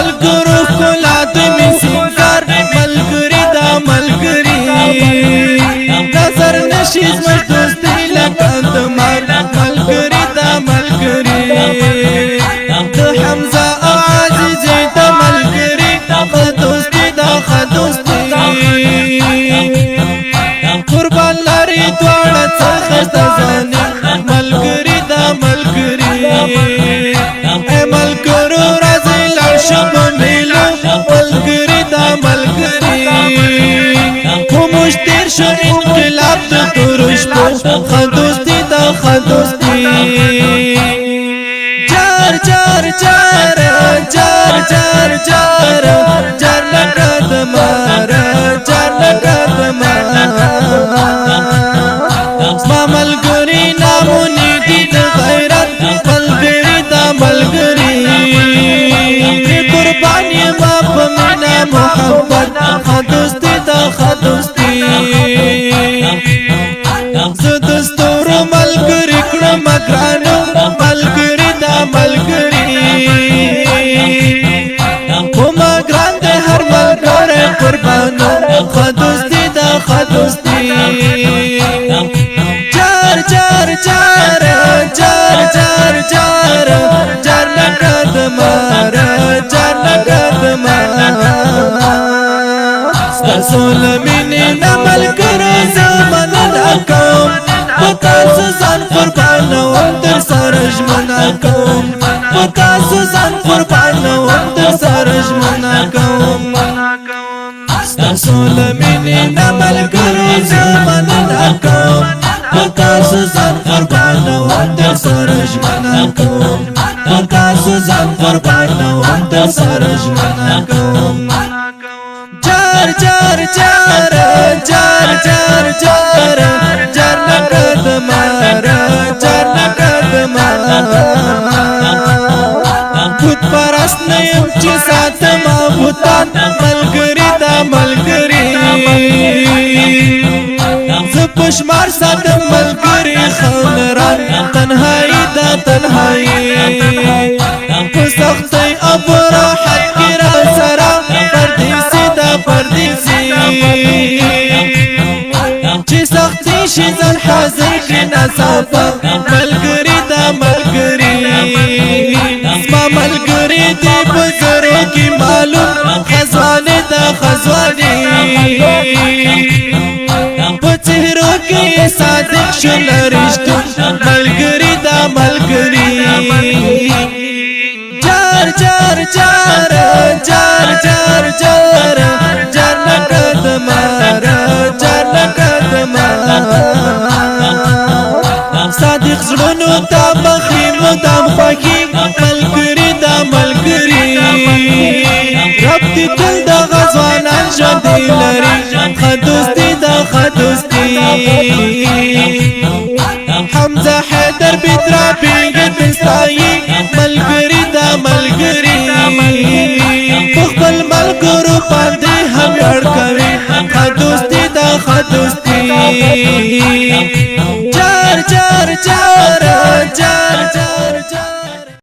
ملګرو ښکلا دوی مې سینګار ملګري دا ملګري نظر نشي زموږ دوستي لکه د مار ملګري دا ملګري د حمزه او عزیزي دا ملګري ښه دوستي دا ښه دوستي قربان لري دواړه څه ښایسته ځواني ملګري دا ملګري ای ملګرو راځئ لاړ شو په میلو ملګري دا ملګري خو موږ تېر شو انقلاب د تورو شپو ښه دوستي دا ښه دوستي جار جار جار جار جار جار جار لکه د مار جار لکه د مار زما ملګري نامونه دي د غیرت ملګري دا ملګري قربان یم په مینا محبت ښه دوستي دا ښه دوستي زه د ستورو ملګري کړم ګرانو ملګري دا ملګري خو ما ګران دی هر ملګری قربانو ښه دوستي دا ښه دوستي جار جار جار جار جار جار جار لکه د مار جار لکه د مار ستاسو له مینې نه ملګرو زه مننه کوم په تاسو ځان قربانوم در سره ژمنه کوم په تاسو ځان قربانوم در سره ژمنه کوم ستاسو له مینې نه ملګرو زه مننه کوم په تاسو ځان قربانوم در سره ژمنه کوم په تاسو ځان قربانوم در سره ژمنه کوم جار جار جار جار جار جار جار لکه د مار جار لکه د مار بت پرست نه یم چې ساتم بوتان ملګري دا ملګري زه په شمار ساتم ملګري خونران تنهایی دا تنهایی په سختۍ او په راحت کې را سره پردیسي دا پردیسي چې سختي شي ځان حاضر کړي ناڅاپه ملګري دا ملګري زما ملګري دي په زرو کې معلوم خزانې دا خزانې په څهرو کې صادق شول رښتون ملګري دا ملګري جار جار جار جار جار جار جار لکه د مار جار لکه د مار صادق زړونو ته بخي مدام خوښي ملګري دا ملګري رب دې تل دغه ځوانان ژوندي لري ښه دوستي دا ښه دوستي حمزه حیدر بدرابي دستایي ملګري دا ملګري